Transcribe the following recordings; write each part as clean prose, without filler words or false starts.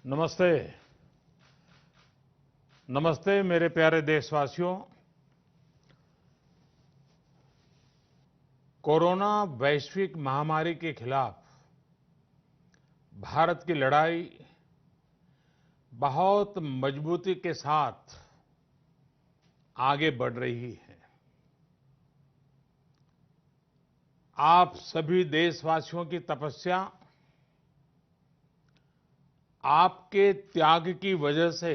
नमस्ते। नमस्ते मेरे प्यारे देशवासियों। कोरोना वैश्विक महामारी के खिलाफ भारत की लड़ाई बहुत मजबूती के साथ आगे बढ़ रही है। आप सभी देशवासियों की तपस्या, आपके त्याग की वजह से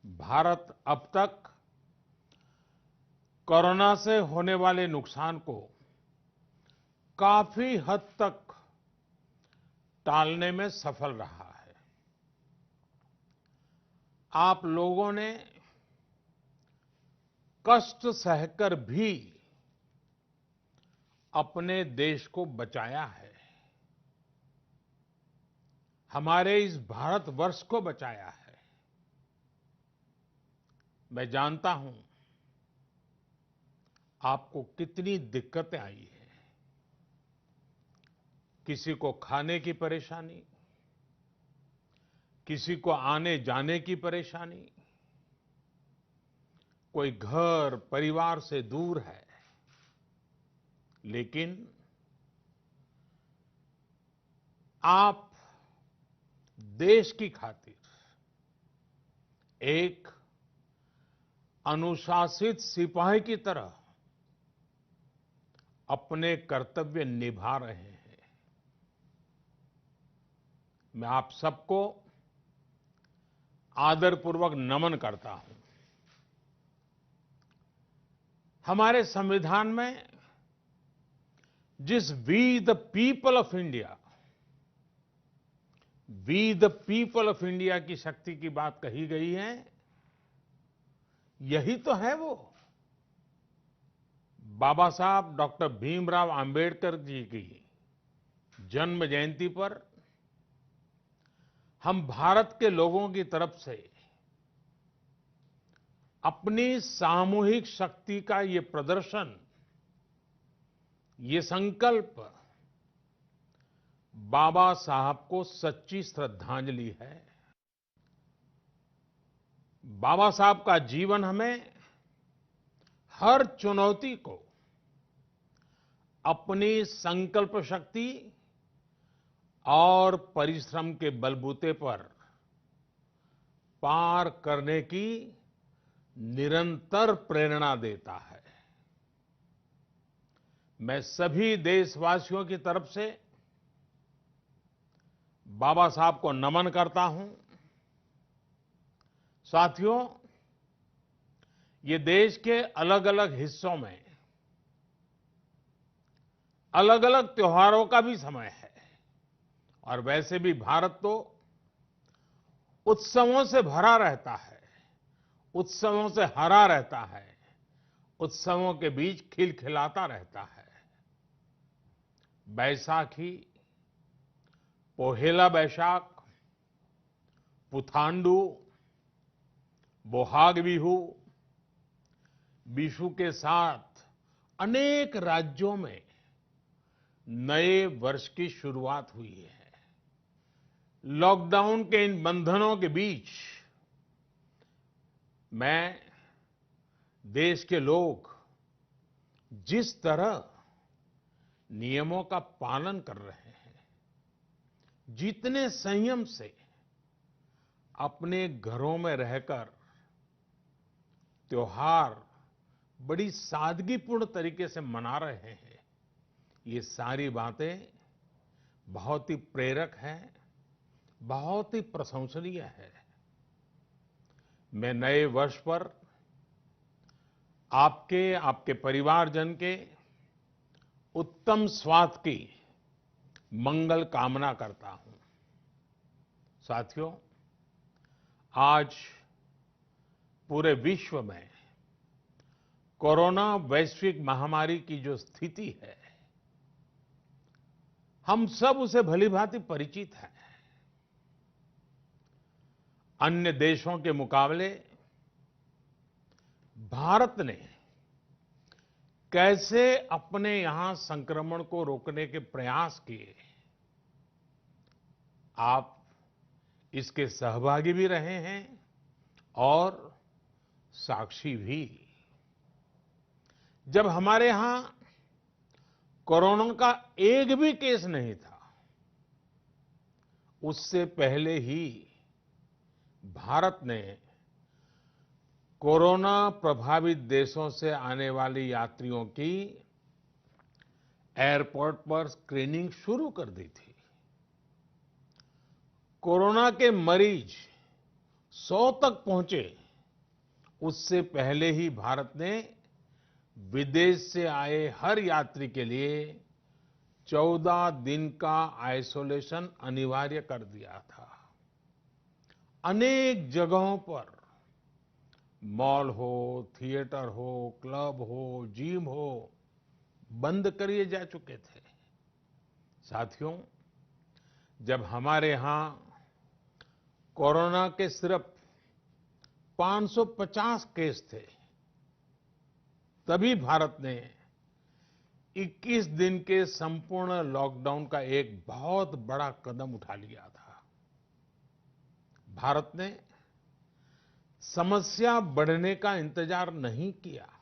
भारत अब तक कोरोना से होने वाले नुकसान को काफी हद तक टालने में सफल रहा है। आप लोगों ने कष्ट सहकर भी अपने देश को बचाया है, हमारे इस भारतवर्ष को बचाया है। मैं जानता हूं आपको कितनी दिक्कतें आई हैं। किसी को खाने की परेशानी, किसी को आने जाने की परेशानी, कोई घर परिवार से दूर है, लेकिन आप देश की खातिर एक अनुशासित सिपाही की तरह अपने कर्तव्य निभा रहे हैं। मैं आप सबको आदरपूर्वक नमन करता हूं। हमारे संविधान में जिस we the people of India, we the people of India की शक्ति की बात कही गई है, यही तो है वो। बाबा साहब डॉक्टर भीमराव अंबेडकर जी की जन्म जयंती पर हम भारत के लोगों की तरफ से अपनी सामूहिक शक्ति का ये प्रदर्शन, ये संकल्प बाबा साहब को सच्ची श्रद्धांजलि है। बाबा साहब का जीवन हमें हर चुनौती को अपनी संकल्प शक्ति और परिश्रम के बलबूते पर पार करने की निरंतर प्रेरणा देता है। मैं सभी देशवासियों की तरफ से बाबा साहब को नमन करता हूं। साथियों, ये देश के अलग अलग हिस्सों में अलग अलग त्योहारों का भी समय है, और वैसे भी भारत तो उत्सवों से भरा रहता है, उत्सवों से हरा रहता है, उत्सवों के बीच खिलखिलाता रहता है। बैसाखी, पोहेला बैशाख, पुथांडू, बोहाग बिहू, बिशु के साथ अनेक राज्यों में नए वर्ष की शुरुआत हुई है। लॉकडाउन के इन बंधनों के बीच मैं देश के लोग जिस तरह नियमों का पालन कर रहे हैं, जितने संयम से अपने घरों में रहकर त्योहार बड़ी सादगीपूर्ण तरीके से मना रहे हैं, ये सारी बातें बहुत ही प्रेरक हैं, बहुत ही प्रशंसनीय है। मैं नए वर्ष पर आपके परिवारजन के उत्तम स्वास्थ्य की मंगल कामना करता हूं। साथियों, आज पूरे विश्व में कोरोना वैश्विक महामारी की जो स्थिति है, हम सब उसे भलीभांति परिचित हैं। अन्य देशों के मुकाबले भारत ने कैसे अपने यहां संक्रमण को रोकने के प्रयास किए, आप इसके सहभागी भी रहे हैं और साक्षी भी। जब हमारे यहां कोरोना का एक भी केस नहीं था, उससे पहले ही भारत ने कोरोना प्रभावित देशों से आने वाले यात्रियों की एयरपोर्ट पर स्क्रीनिंग शुरू कर दी थी। कोरोना के मरीज 100 तक पहुंचे, उससे पहले ही भारत ने विदेश से आए हर यात्री के लिए 14 दिन का आइसोलेशन अनिवार्य कर दिया था। अनेक जगहों पर मॉल हो, थिएटर हो, क्लब हो, जिम हो, बंद कर जा चुके थे। साथियों, जब हमारे यहां कोरोना के सिर्फ 550 केस थे, तभी भारत ने 21 दिन के संपूर्ण लॉकडाउन का एक बहुत बड़ा कदम उठा लिया था। भारत ने समस्या बढ़ने का इंतजार नहीं किया,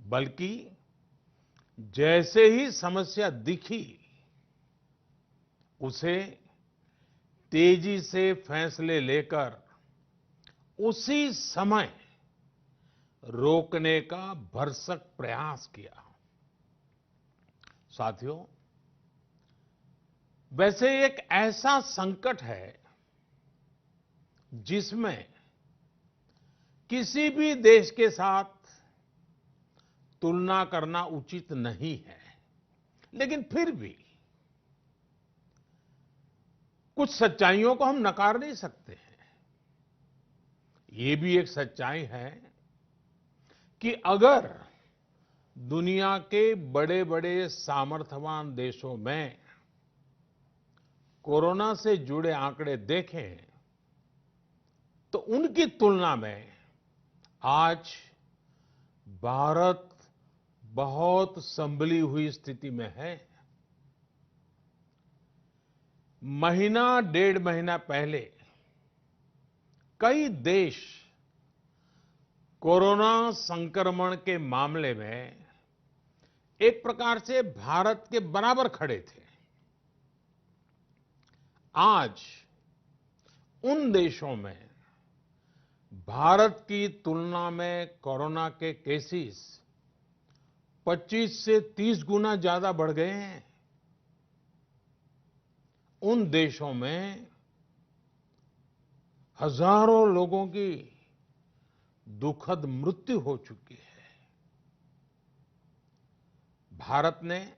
बल्कि जैसे ही समस्या दिखी, उसे तेजी से फैसले लेकर उसी समय रोकने का भरसक प्रयास किया। साथियों, वैसे एक ऐसा संकट है जिसमें किसी भी देश के साथ तुलना करना उचित नहीं है, लेकिन फिर भी कुछ सच्चाइयों को हम नकार नहीं सकते हैं। ये भी एक सच्चाई है कि अगर दुनिया के बड़े-बड़े सामर्थ्यवान देशों में कोरोना से जुड़े आंकड़े देखें, तो उनकी तुलना में आज भारत बहुत संभली हुई स्थिति में है। महीना डेढ़ महीना पहले कई देश कोरोना संक्रमण के मामले में एक प्रकार से भारत के बराबर खड़े थे। आज उन देशों में भारत की तुलना में कोरोना के केसेस 25 से 30 गुना ज्यादा बढ़ गए हैं। उन देशों में हजारों लोगों की दुखद मृत्यु हो चुकी है। भारत ने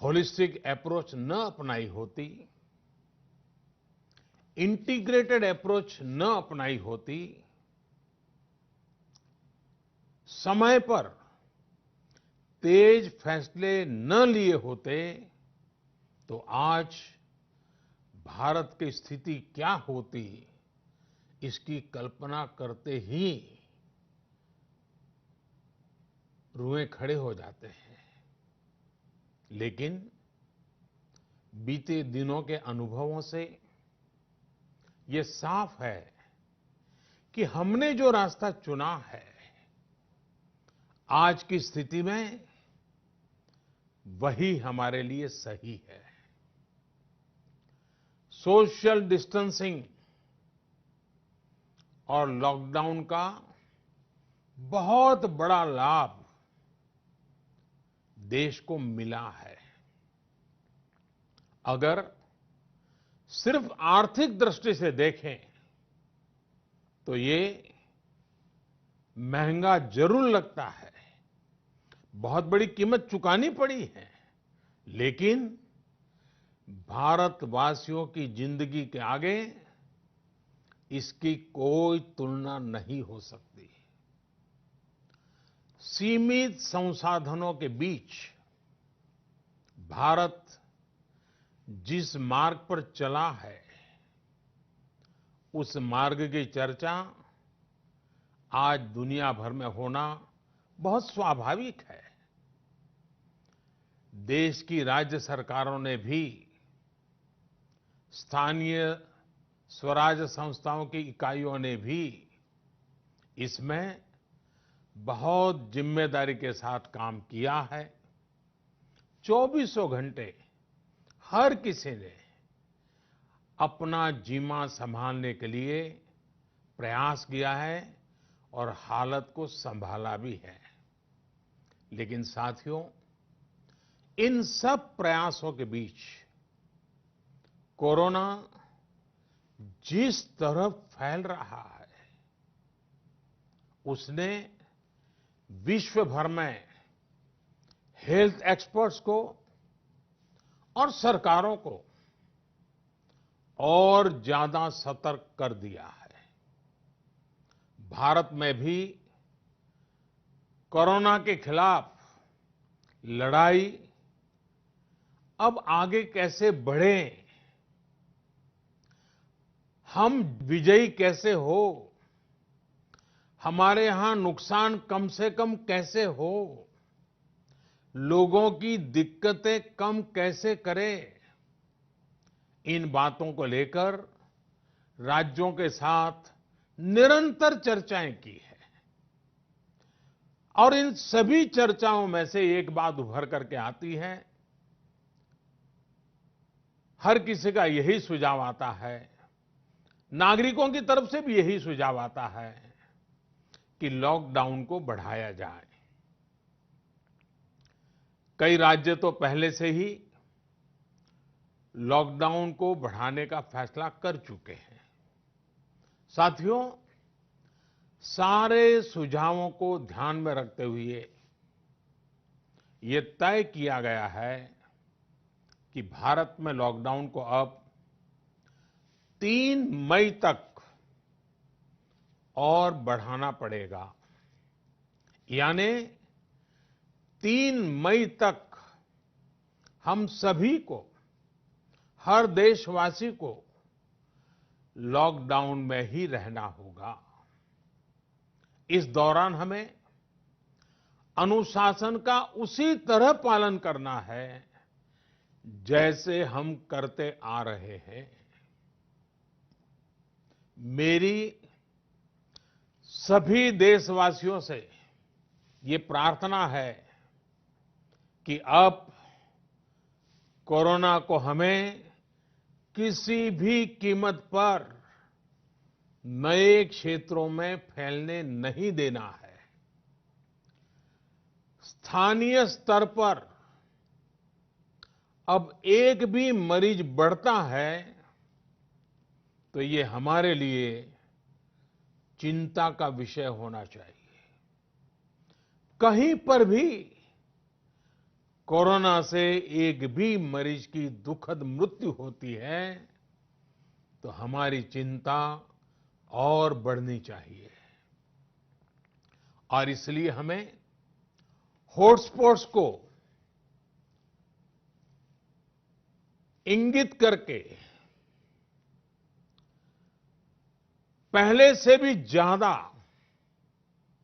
होलिस्टिक अप्रोच न अपनाई होती, इंटीग्रेटेड अप्रोच न अपनाई होती, समय पर तेज फैसले न लिए होते, तो आज भारत की स्थिति क्या होती, इसकी कल्पना करते ही रुएं खड़े हो जाते हैं। लेकिन बीते दिनों के अनुभवों से ये साफ है कि हमने जो रास्ता चुना है, आज की स्थिति में वही हमारे लिए सही है। सोशल डिस्टेंसिंग और लॉकडाउन का बहुत बड़ा लाभ देश को मिला है। अगर सिर्फ आर्थिक दृष्टि से देखें तो ये महंगा जरूर लगता है, बहुत बड़ी कीमत चुकानी पड़ी है, लेकिन भारतवासियों की जिंदगी के आगे इसकी कोई तुलना नहीं हो सकती। सीमित संसाधनों के बीच भारत जिस मार्ग पर चला है, उस मार्ग की चर्चा आज दुनिया भर में होना बहुत स्वाभाविक है। देश की राज्य सरकारों ने भी स्थानीय स्वराज संस्थाओं की इकाइयों ने भी इसमें बहुत जिम्मेदारी के साथ काम किया है। चौबीसों घंटे हर किसी ने अपना जीमा संभालने के लिए प्रयास किया है और हालत को संभाला भी है। लेकिन साथियों, इन सब प्रयासों के बीच कोरोना जिस तरह फैल रहा है, उसने विश्व भर में हेल्थ एक्सपर्ट्स को और सरकारों को और ज्यादा सतर्क कर दिया है। भारत में भी कोरोना के खिलाफ लड़ाई अब आगे कैसे बढ़े, हम विजयी कैसे हो, हमारे यहां नुकसान कम से कम कैसे हो, लोगों की दिक्कतें कम कैसे करें, इन बातों को लेकर राज्यों के साथ निरंतर चर्चाएं की है। और इन सभी चर्चाओं में से एक बात उभर करके आती है। हर किसी का यही सुझाव आता है, नागरिकों की तरफ से भी यही सुझाव आता है कि लॉकडाउन को बढ़ाया जाए। कई राज्य तो पहले से ही लॉकडाउन को बढ़ाने का फैसला कर चुके हैं। साथियों, सारे सुझावों को ध्यान में रखते हुए ये तय किया गया है कि भारत में लॉकडाउन को अब 3 मई तक और बढ़ाना पड़ेगा। यानी 3 मई तक हम सभी को, हर देशवासी को लॉकडाउन में ही रहना होगा। इस दौरान हमें अनुशासन का उसी तरह पालन करना है जैसे हम करते आ रहे हैं। मेरी सभी देशवासियों से ये प्रार्थना है कि अब कोरोना को हमें किसी भी कीमत पर नए क्षेत्रों में फैलने नहीं देना है। स्थानीय स्तर पर अब एक भी मरीज बढ़ता है तो ये हमारे लिए चिंता का विषय होना चाहिए। कहीं पर भी कोरोना से एक भी मरीज की दुखद मृत्यु होती है तो हमारी चिंता और बढ़नी चाहिए। और इसलिए हमें हॉटस्पॉट्स को इंगित करके पहले से भी ज्यादा,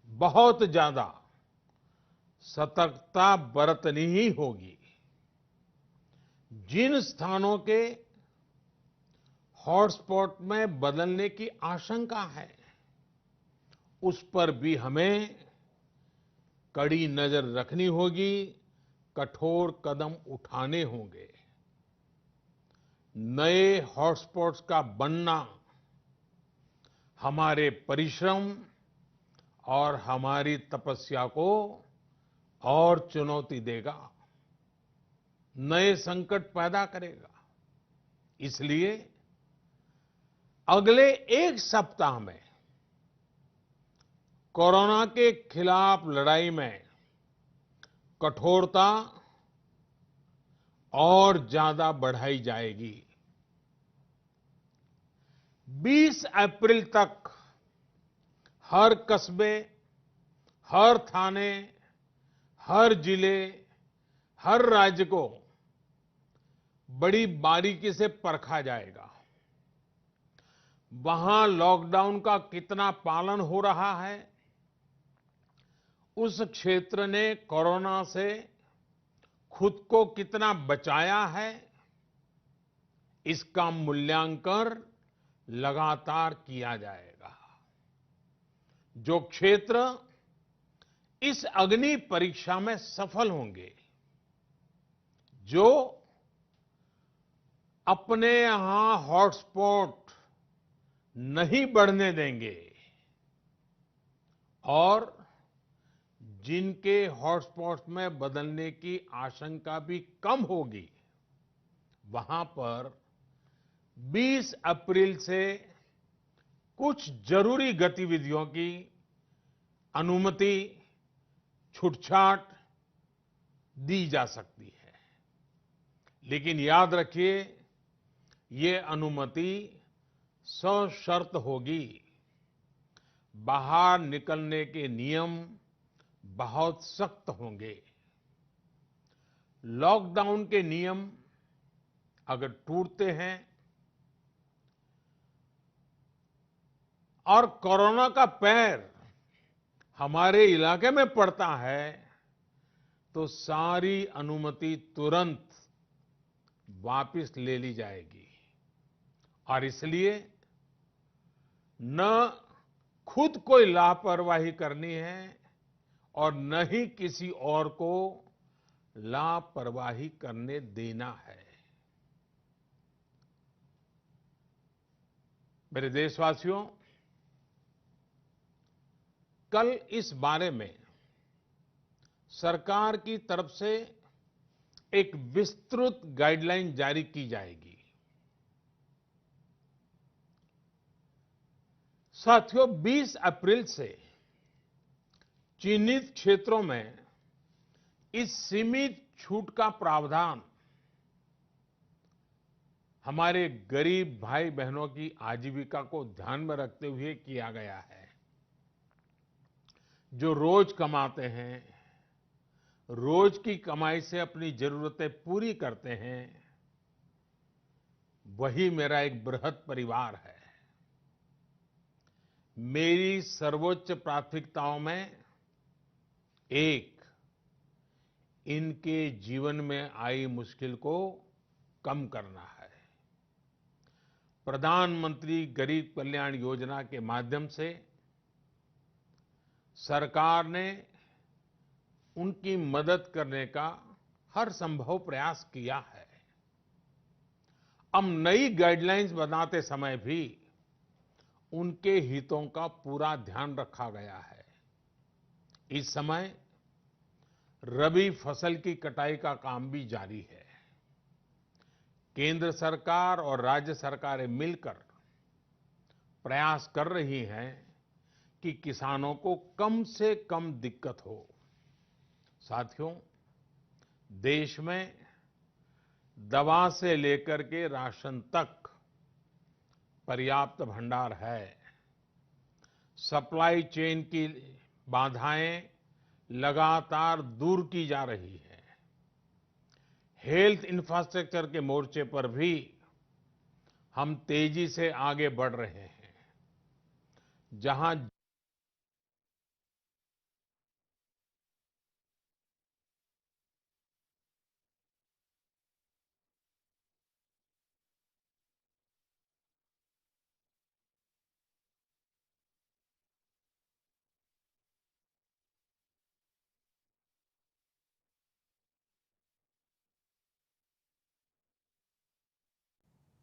बहुत ज्यादा सतर्कता बरतनी ही होगी। जिन स्थानों के हॉटस्पॉट में बदलने की आशंका है, उस पर भी हमें कड़ी नजर रखनी होगी, कठोर कदम उठाने होंगे। नए हॉटस्पॉट्स का बनना हमारे परिश्रम और हमारी तपस्या को और चुनौती देगा, नए संकट पैदा करेगा। इसलिए अगले एक सप्ताह में कोरोना के खिलाफ लड़ाई में कठोरता और ज्यादा बढ़ाई जाएगी। 20 अप्रैल तक हर कस्बे, हर थाने, हर जिले, हर राज्य को बड़ी बारीकी से परखा जाएगा। वहां लॉकडाउन का कितना पालन हो रहा है, उस क्षेत्र ने कोरोना से खुद को कितना बचाया है, इसका मूल्यांकन लगातार किया जाएगा। जो क्षेत्र इस अग्नि परीक्षा में सफल होंगे, जो अपने यहां हॉटस्पॉट नहीं बढ़ने देंगे और जिनके हॉटस्पॉट्स में बदलने की आशंका भी कम होगी, वहां पर 20 अप्रैल से कुछ जरूरी गतिविधियों की अनुमति, छूटछाट दी जा सकती है। लेकिन याद रखिए, ये अनुमति सशर्त होगी। बाहर निकलने के नियम बहुत सख्त होंगे। लॉकडाउन के नियम अगर टूटते हैं और कोरोना का पैर हमारे इलाके में पड़ता है, तो सारी अनुमति तुरंत वापस ले ली जाएगी। और इसलिए न खुद कोई लापरवाही करनी है और न ही किसी और को लापरवाही करने देना है। मेरे देशवासियों, कल इस बारे में सरकार की तरफ से एक विस्तृत गाइडलाइन जारी की जाएगी। साथियों, 20 अप्रैल से चिन्हित क्षेत्रों में इस सीमित छूट का प्रावधान हमारे गरीब भाई बहनों की आजीविका को ध्यान में रखते हुए किया गया है। जो रोज कमाते हैं, रोज की कमाई से अपनी जरूरतें पूरी करते हैं, वही मेरा एक बृहद परिवार है। मेरी सर्वोच्च प्राथमिकताओं में एक, इनके जीवन में आई मुश्किल को कम करना है। प्रधानमंत्री गरीब कल्याण योजना के माध्यम से सरकार ने उनकी मदद करने का हर संभव प्रयास किया है। अब नई गाइडलाइंस बनाते समय भी उनके हितों का पूरा ध्यान रखा गया है। इस समय रबी फसल की कटाई का काम भी जारी है। केंद्र सरकार और राज्य सरकारें मिलकर प्रयास कर रही हैं कि किसानों को कम से कम दिक्कत हो। साथियों, देश में दवा से लेकर के राशन तक पर्याप्त भंडार है। सप्लाई चेन की बाधाएं लगातार दूर की जा रही है। हेल्थ इंफ्रास्ट्रक्चर के मोर्चे पर भी हम तेजी से आगे बढ़ रहे हैं। जहां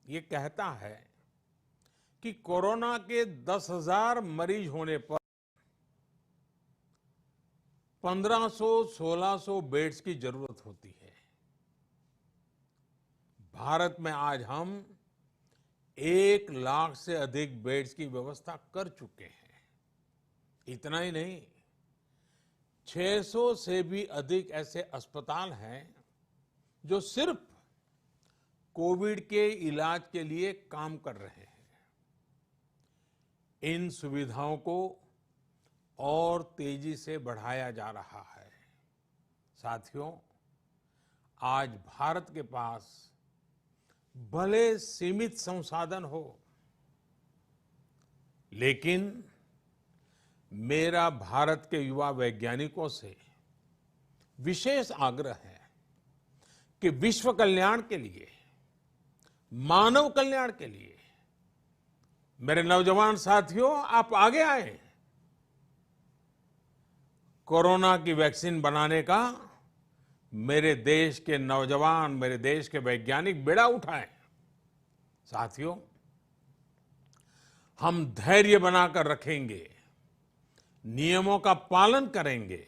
ये कहता है कि कोरोना के 10,000 मरीज होने पर 1500-1600 बेड्स की जरूरत होती है। भारत में आज हम 1 लाख से अधिक बेड्स की व्यवस्था कर चुके हैं। इतना ही नहीं, 600 से भी अधिक ऐसे अस्पताल हैं जो सिर्फ कोविड के इलाज के लिए काम कर रहे हैं। इन सुविधाओं को और तेजी से बढ़ाया जा रहा है। साथियों, आज भारत के पास भले सीमित संसाधन हो, लेकिन मेरा भारत के युवा वैज्ञानिकों से विशेष आग्रह है कि विश्व कल्याण के लिए मानव कल्याण के लिए। मेरे नौजवान साथियों, आप आगे आए। कोरोना की वैक्सीन बनाने का मेरे देश के नौजवान, मेरे देश के वैज्ञानिक बेड़ा उठाएं। साथियों, हम धैर्य बनाकर रखेंगे, नियमों का पालन करेंगे,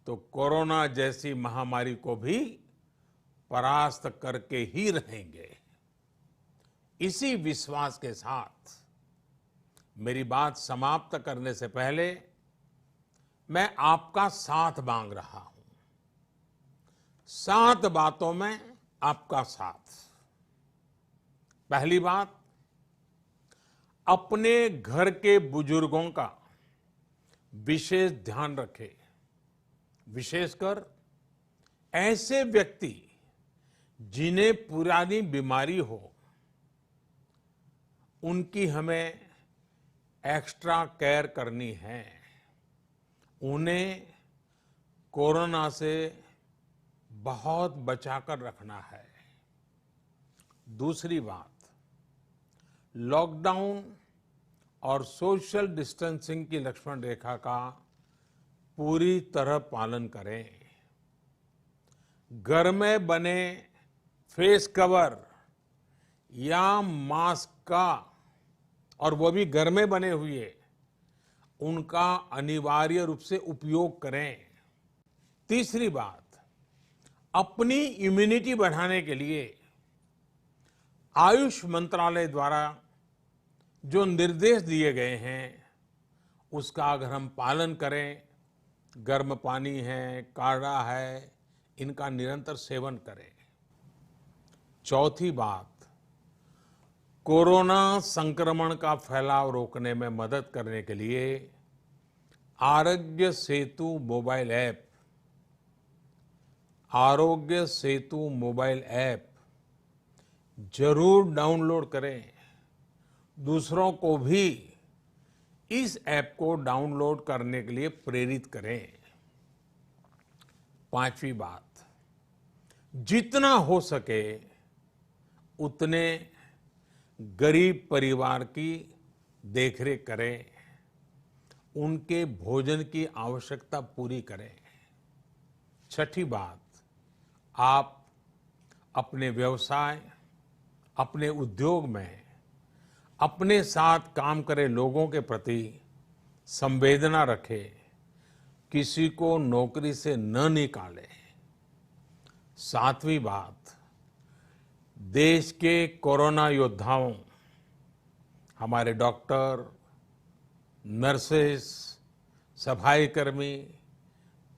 तो कोरोना जैसी महामारी को भी परास्त करके ही रहेंगे। इसी विश्वास के साथ मेरी बात समाप्त करने से पहले मैं आपका साथ मांग रहा हूं। 7 बातों में आपका साथ। पहली बात, अपने घर के बुजुर्गों का विशेष ध्यान रखें। विशेषकर ऐसे व्यक्ति जिन्हें पुरानी बीमारी हो, उनकी हमें एक्स्ट्रा केयर करनी है। उन्हें कोरोना से बहुत बचाकर रखना है। दूसरी बात, लॉकडाउन और सोशल डिस्टेंसिंग की लक्ष्मण रेखा का पूरी तरह पालन करें। घर में बने फेस कवर या मास्क का, और वो भी घर में बने हुए, उनका अनिवार्य रूप से उपयोग करें। तीसरी बात, अपनी इम्यूनिटी बढ़ाने के लिए आयुष मंत्रालय द्वारा जो निर्देश दिए गए हैं, उसका अगर हम पालन करें, गर्म पानी है, काढ़ा है, इनका निरंतर सेवन करें। चौथी बात, कोरोना संक्रमण का फैलाव रोकने में मदद करने के लिए Aarogya Setu mobile app, Aarogya Setu mobile app जरूर डाउनलोड करें। दूसरों को भी इस ऐप को डाउनलोड करने के लिए प्रेरित करें। पांचवी बात, जितना हो सके उतने गरीब परिवार की देखरेख करें, उनके भोजन की आवश्यकता पूरी करें। छठी बात, आप अपने व्यवसाय, अपने उद्योग में अपने साथ काम करे लोगों के प्रति संवेदना रखें, किसी को नौकरी से न निकालें। सातवीं बात, देश के कोरोना योद्धाओं, हमारे डॉक्टर, नर्सेस, सफाई कर्मी,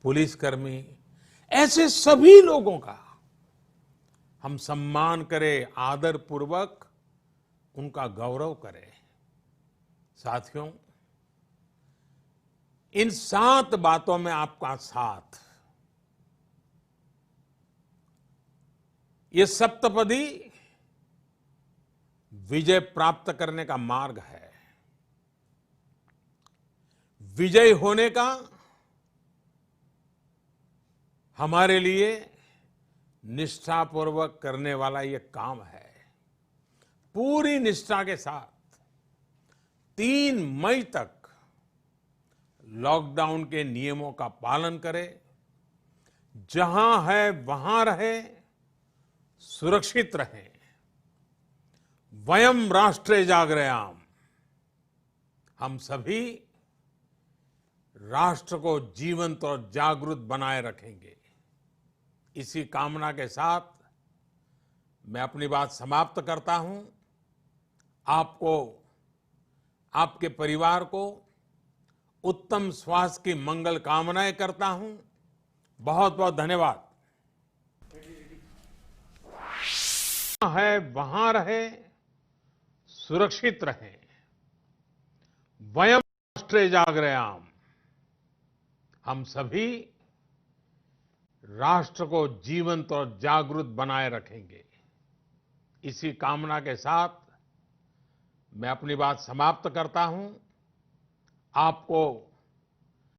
पुलिसकर्मी, ऐसे सभी लोगों का हम सम्मान करें, आदर पूर्वक उनका गौरव करें। साथियों, इन 7 बातों में आपका साथ, ये सप्तपदी विजय प्राप्त करने का मार्ग है। विजय होने का हमारे लिए निष्ठापूर्वक करने वाला ये काम है। पूरी निष्ठा के साथ 3 मई तक लॉकडाउन के नियमों का पालन करें। जहां है वहां रहें, सुरक्षित रहें। वयम राष्ट्रे जागृयाम, हम सभी राष्ट्र को जीवंत और जागृत बनाए रखेंगे। इसी कामना के साथ मैं अपनी बात समाप्त करता हूं। आपको, आपके परिवार को उत्तम स्वास्थ्य की मंगल कामनाएं करता हूं। बहुत बहुत धन्यवाद। है वहां रहे, सुरक्षित रहें। वयम राष्ट्रे जागृयाम, हम सभी राष्ट्र को जीवंत और जागृत बनाए रखेंगे। इसी कामना के साथ मैं अपनी बात समाप्त करता हूं। आपको